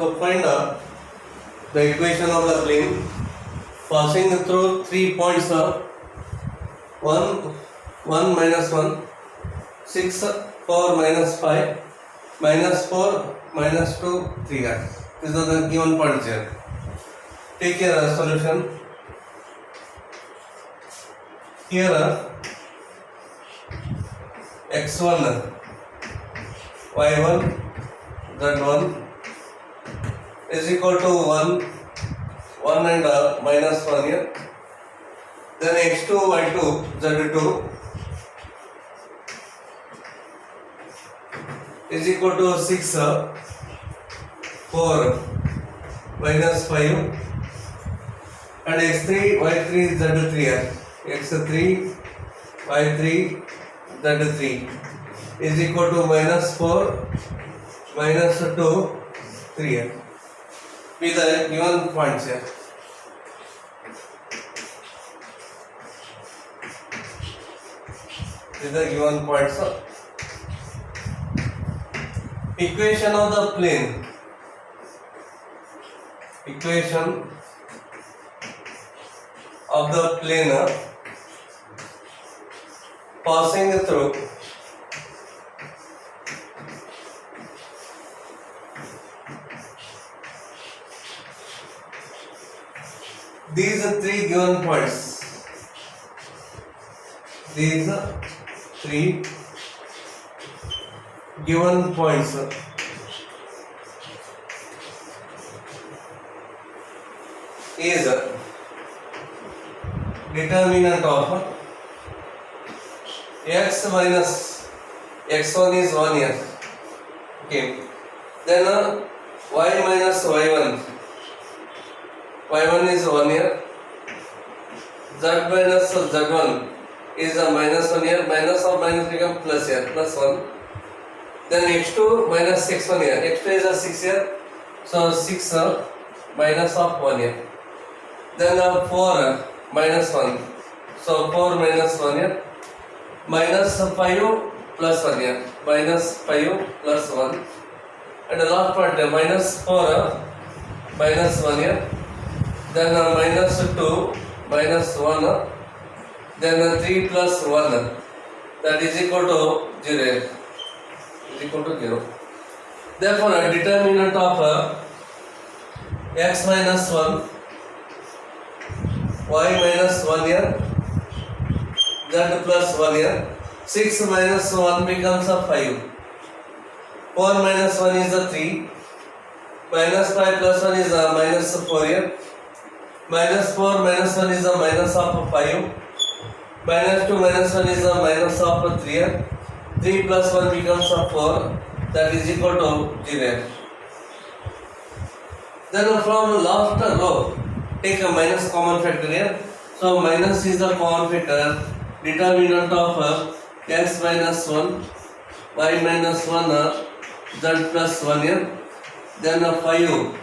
So find out the equation of the plane passing through 3 points of 1, 1 minus 1, 6, 4 minus 5, minus 4, minus 2, 3. These are the given points here. Take here a solution. Here x1, y1, z1 is equal to 1, 1 and minus 1 here. Then x2, y2, z2 is equal to 6, 4 minus 5 and x3, y3, z3 here. x3, y3, z3 is equal to minus 4, minus 2, 3 here. Be the given points here. These are the given points. Equation of the plane. Equation of the plane passing through these are 3 given points. These are 3 given points is determinant of x minus x1 is 1 here. Okay. Then y minus y1. y1 is 1 here. Z minus z1 is a minus 1 here. Minus of minus become plus here. Plus 1. Then x2 minus x1 here. x2 is a 6 here. So 6 minus of 1 here. Then 4 minus 1. So 4 minus 1 here. Minus 5 plus 1 here. Minus 5 plus 1. And the last part minus 4 minus 1 here. Then minus 2 minus 1. Then 3 plus 1. That is equal to 0. Is equal to 0. Therefore, a determinant of x minus 1, y minus 1 here, z plus 1 here. 6 minus 1 becomes a 5. 4 minus 1 is a 3. Minus 5 plus 1 is a minus 4 here. Minus 4 minus 1 is a minus of 5. Minus 2 minus 1 is a minus of 3 here. 3 plus 1 becomes a 4. That is equal to 0. Then from last row, take a minus common factor here. So minus is the common factor. Determinant of x minus 1, y minus 1, z plus 1 here. Then 5,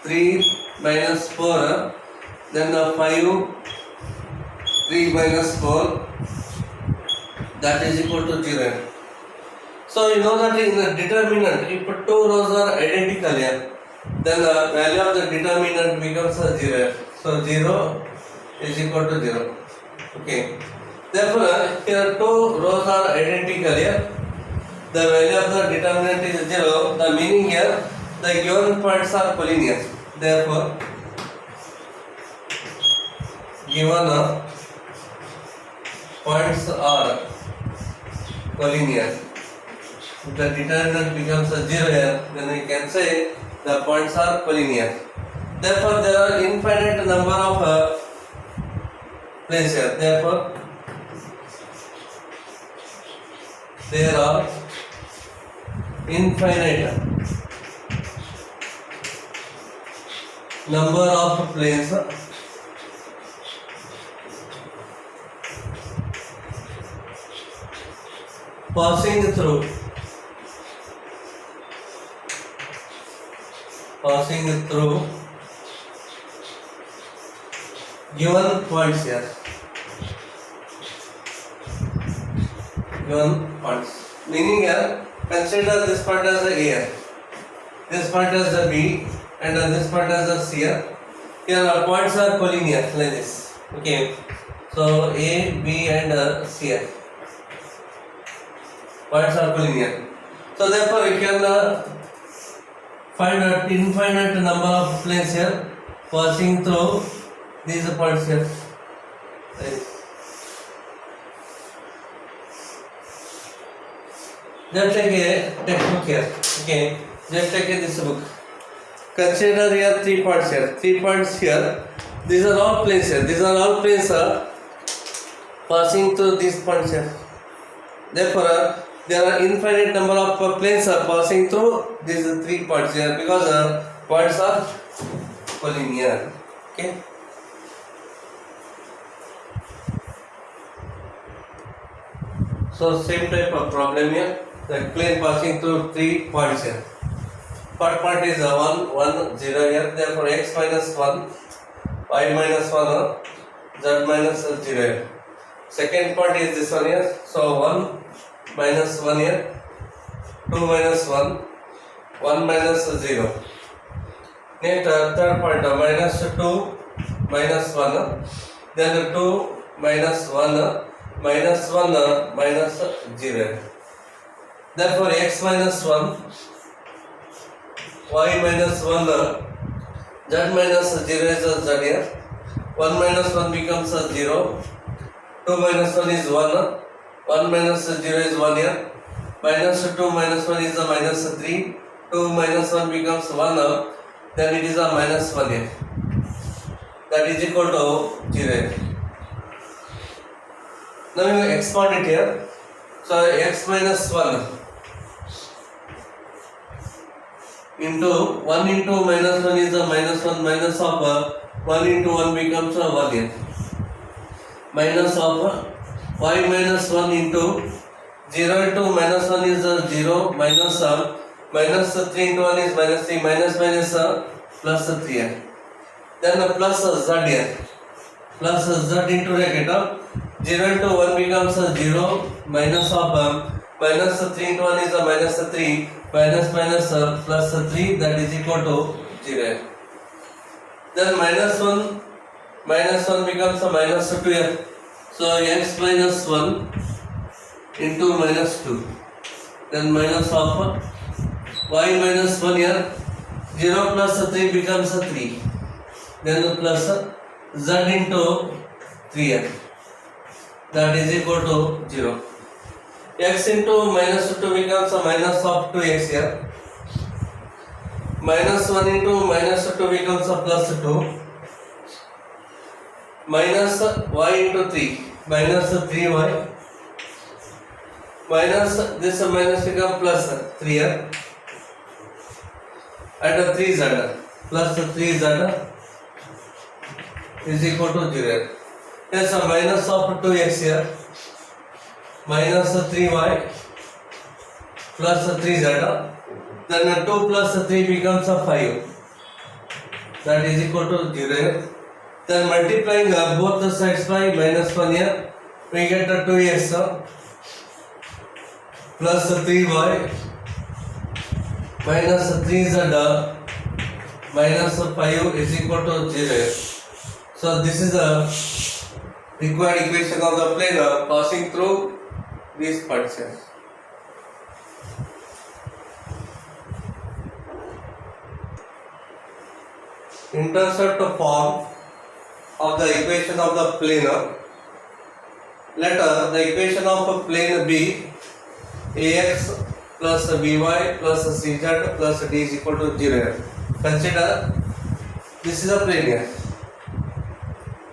3 minus 4. Then 5, 3 minus 4. That is equal to 0. So you know that in the determinant, if 2 rows are identical here, then the value of the determinant becomes a 0. So 0 is equal to 0. Okay. Therefore, here 2 rows are identical here. The value of the determinant is 0. The meaning here, the given points are collinear. Therefore, given points are collinear. If the determinant becomes a 0 here, then we can say the points are collinear. Therefore, there are infinite number of planes here. Therefore, there are infinite number of planes passing through given points here. Given points. Meaning here, consider this point as a here. this point as the B, and this point as the C. Here our points are collinear like this. Okay, so A, B, and C points are collinear. So therefore we can find an infinite number of planes here passing through these points here. Just take a textbook here. Okay, just take this book. Consider here 3 points here. 3 points here. These are all planes here. These are all planes passing through these points here. Therefore, there are infinite number of planes are passing through these 3 points here because points are collinear. Okay. So same type of problem here. The plane passing through 3 points here. First point is 1, 1, 0 here. Therefore, x minus 1, y minus 1, z minus 0 here. Second point is this one here. So 1 minus 1 here, 2 minus 1, 1 minus 0. Next third point minus 2 minus 1, then 2 minus 1, minus 1 minus 0. Therefore x minus 1, y minus 1, z minus 0 is z here. 1 minus 1 becomes 0, 2 minus 1 is 1, 1 minus 0 is 1 here, minus 2 minus 1 is a minus 3, 2 minus 1 becomes 1, then it is a minus 1 here. That is equal to 0. Now you expand it here. So x minus 1 into 1 into minus 1 is a minus 1, minus of 1 into 1 becomes 1 here. Minus of y minus 1 into 0 into minus 1 is 0, minus minus 3 into 1 is minus 3, minus minus plus 3 here. Then plus z here, plus z into bracket 0 into 1 becomes 0, minus of minus 3 into 1 is a minus 3, minus minus plus 3, that is equal to 0. Then minus 1 becomes a minus 2 here. So x minus 1 into minus 2, then minus of y minus 1 here, 0 plus 3 becomes 3, then plus z into 3 here, that is equal to 0. X into minus 2 becomes a minus of 2x here, minus 1 into minus 2 becomes a plus 2, minus y into 3, minus 3y, minus this minus become plus 3 here, and 3z, plus 3z is equal to 0. Yes, a minus of 2x here, minus 3y plus 3z, then 2 plus 3 becomes a 5, that is equal to 0. Then multiplying both the sides by minus 1 here, we get 2x plus 3y minus 3z minus 5 is equal to 0. So this is the required equation of the plane passing through these points here. Intercept form of the equation of the plane. Let the equation of a plane be ax plus by plus cz plus d is equal to 0. Consider this is a plane here.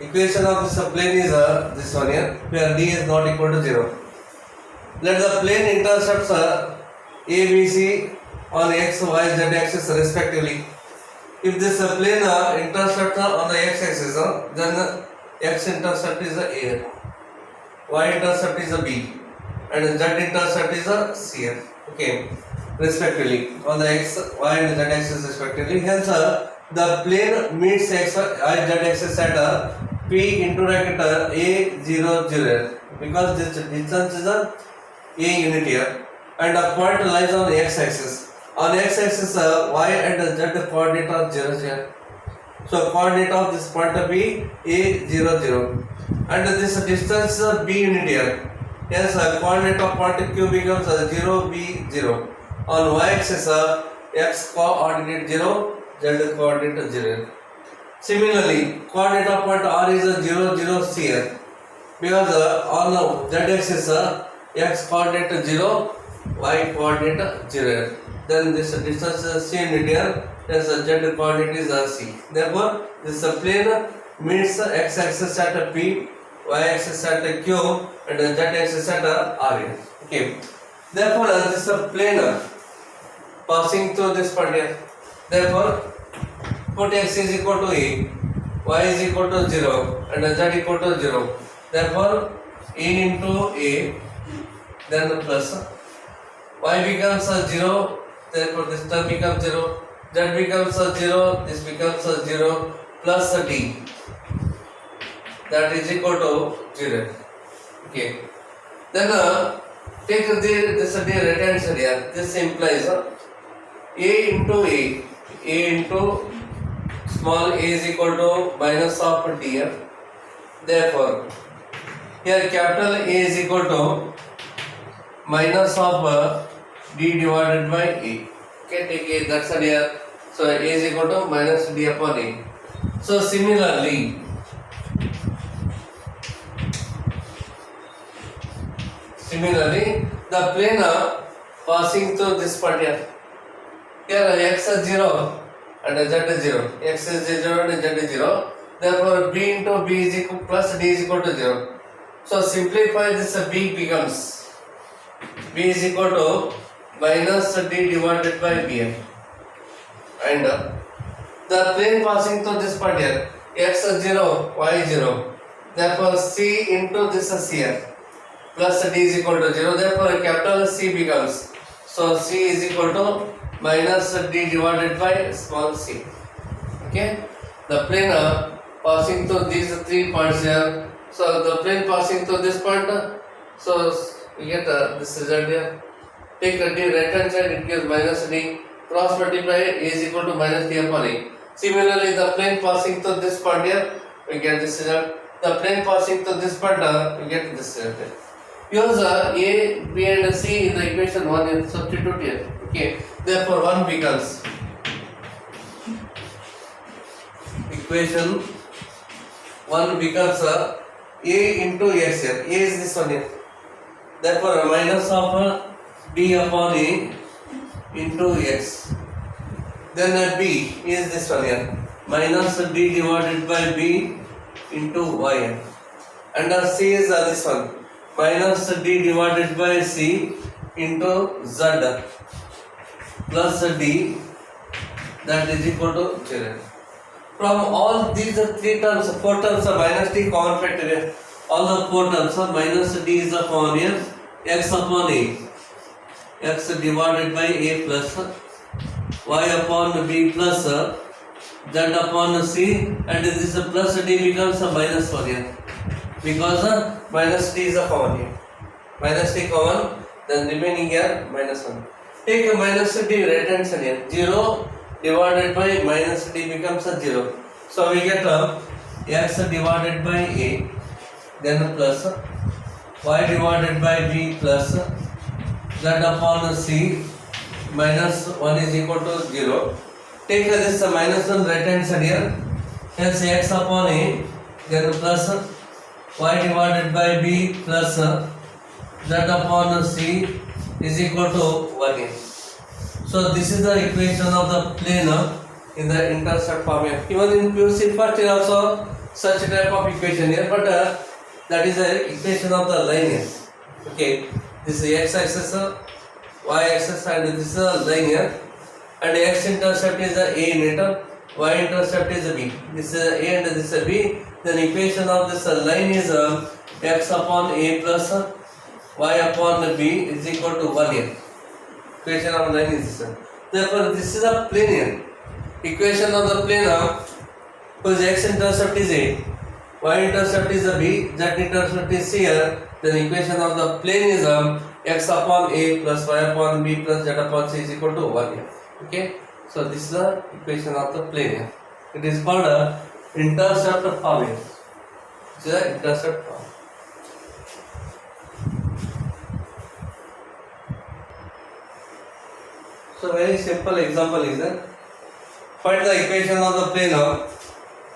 Equation of this plane is this one here, where d is not equal to 0. Let the plane intercepts a, b, c on x, y, z axis respectively. If this plane intercepts on the x axis, then x intercept is a, y intercept is a b, and z intercept is a c. Okay, respectively on the x, y, and z axis respectively. Hence, the plane meets x, y, z axis at p into bracket a 0 0, because this distance is a unit here, and a point lies on the x axis. On x-axis y and z coordinate are 0, 0. So coordinate of this point of B A 0, 0. And this distance B unit here. Yes, coordinate of point Q becomes 0, B 0. On y-axis x coordinate 0, z coordinate 0. Similarly, coordinate of point R is 0, 0 C here. Because on z-axis x coordinate 0, y coordinate 0. Then this distance C unit here. Yes, z coordinate is C. Therefore, this plane meets x-axis at P, y-axis at Q, and z-axis at R. Okay. Therefore, this plane passing through this point here. Therefore, put x is equal to A, y is equal to 0, and z equal to 0. Therefore, A into A, then plus y becomes 0. Therefore, this term becomes 0. Z becomes 0, this becomes 0, plus D, that is equal to 0. Okay. Then take this right hand side here. This implies A into small a is equal to minus of D here. Therefore, here capital A is equal to minus of D divided by A. Okay, take A, that's here. So A is equal to minus D upon A. So similarly, the plane passing through this point here. Here x is 0 and z is 0. X is 0 and z is 0. Therefore, B into B is equal plus D is equal to 0. So simplify this, B becomes B is equal to minus D divided by B. And the plane passing through this point here, x is 0, y is 0. Therefore, C into this is here, plus D is equal to 0. Therefore, capital C becomes, so C is equal to minus D divided by small c. Okay, the plane passing through these three points here. So the plane passing through this point, so we get this result here. Take D right hand side, it gives minus D. Cross multiply, A is equal to minus D upon A. Similarly, the plane passing through this point here, we get this result. The plane passing through this point, we get this result. Use A, B and C in the equation 1 and substitute here. Okay, therefore 1 becomes equation 1 becomes A into x here. A is this one here. Therefore, minus of D upon A into x. Then B is this one here, minus D divided by B into y. And C is this one, minus D divided by C into Z plus D, that is equal to 0. From all these three terms, 4 terms are minus D common factor here. All the 4 terms are minus D is upon here, x upon A. X divided by A plus y upon B plus z upon C, and this plus D becomes a minus 1 here, because minus D is a common here. Minus D common, then remaining here minus 1. Take a minus D right hand side here. 0 divided by minus D becomes a 0. So we get x divided by A, then plus y divided by B plus z upon C minus 1 is equal to 0. Take this minus 1 right hand side here. Hence x upon A, then plus y divided by B plus z upon C is equal to 1 here. So this is the equation of the plane in the intercept form here. Even in PUC first is also such type of equation here, but that is the equation of the line here. Okay. This is x axis, y axis, and this is a line here. And x intercept is the A unit, y intercept is the B. This is A and this is B. Then equation of this line is x upon A plus y upon B is equal to 1 here. Equation of line is this. Therefore, this is a plane here. Equation of the plane whose x intercept is A, y intercept is the B, z intercept is C here. Then equation of the plane is x upon a plus y upon b plus z upon c is equal to 1 here. Okay, so this is the equation of the plane here. It is called a intercept form here. This is the intercept form. So very simple example is that find the equation of the plane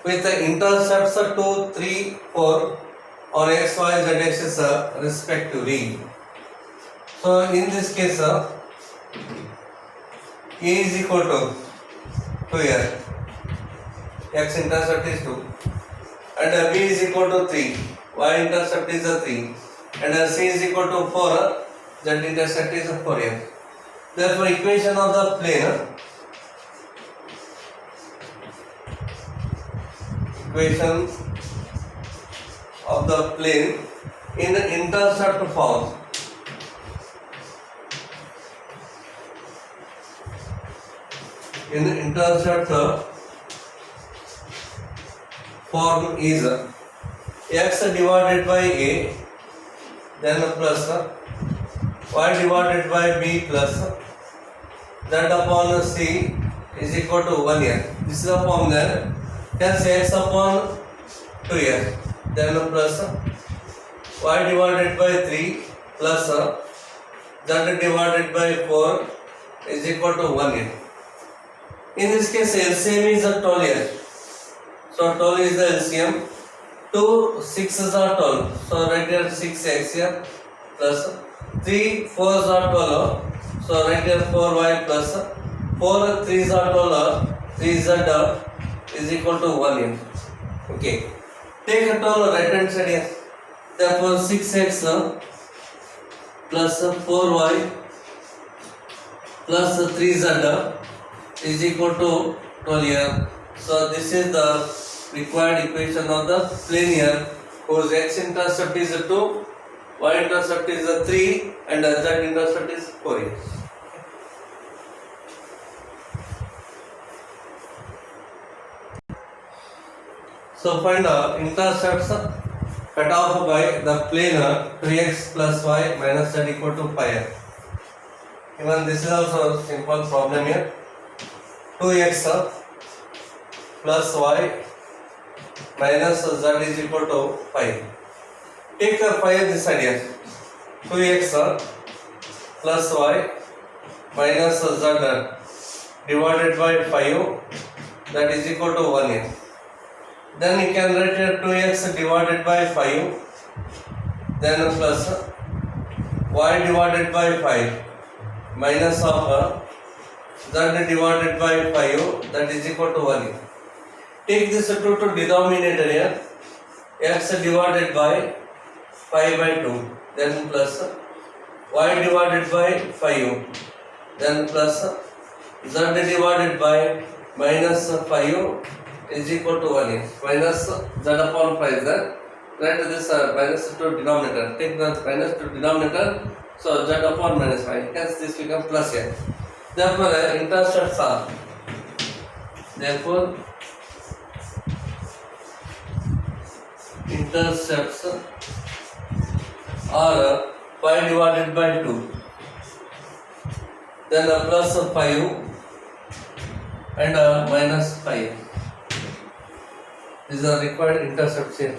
with the intercepts 2, 3, 4 on x, y, z axis respectively. So in this case a is equal to 2 here, x intercept is 2, and b is equal to 3, y intercept is 3, and c is equal to 4, z intercept is 4 here. Therefore equation of the plane in the intercept form is x divided by a, then plus y divided by b plus z upon c is equal to 1 here. This is the form there. Hence x upon 2 here, then plus y divided by 3 plus z divided by 4 is equal to 1 here. In this case LCM is 12 here. So 12 is the LCM. 2 6s are 12. So write here 6x here plus 3 4s are 12. So write here 4y plus 4 3s are 12. 3z is equal to 1 here. Okay. Take a 12 right hand side here. Therefore 6x plus 4y plus 3z is equal to 12 here. So this is the required equation of the plane here, whose x intercept is 2, y intercept is 3, and z intercept is 4 here. So find the intercepts cut off by the plane 3x plus y minus z equal to pi here. Even this is also a simple problem here. 2x plus y minus z is equal to pi. Take pi this side here. 2x plus y minus z divided by 5, that is equal to 1 here. Then you can write here 2x divided by 5, then plus y divided by 5 minus of z divided by 5, that is equal to 1 here. Take this 2 to denominator here, x divided by 5 by 2, then plus y divided by 5, then plus z divided by minus 5 is equal to 1 here. Minus z upon 5 is there. Write this minus to denominator. Take the minus to denominator, so z upon minus 5. Hence this becomes plus here. Therefore intercepts are are 5 divided by 2, then plus 5 and minus 5. These are required intercepts here.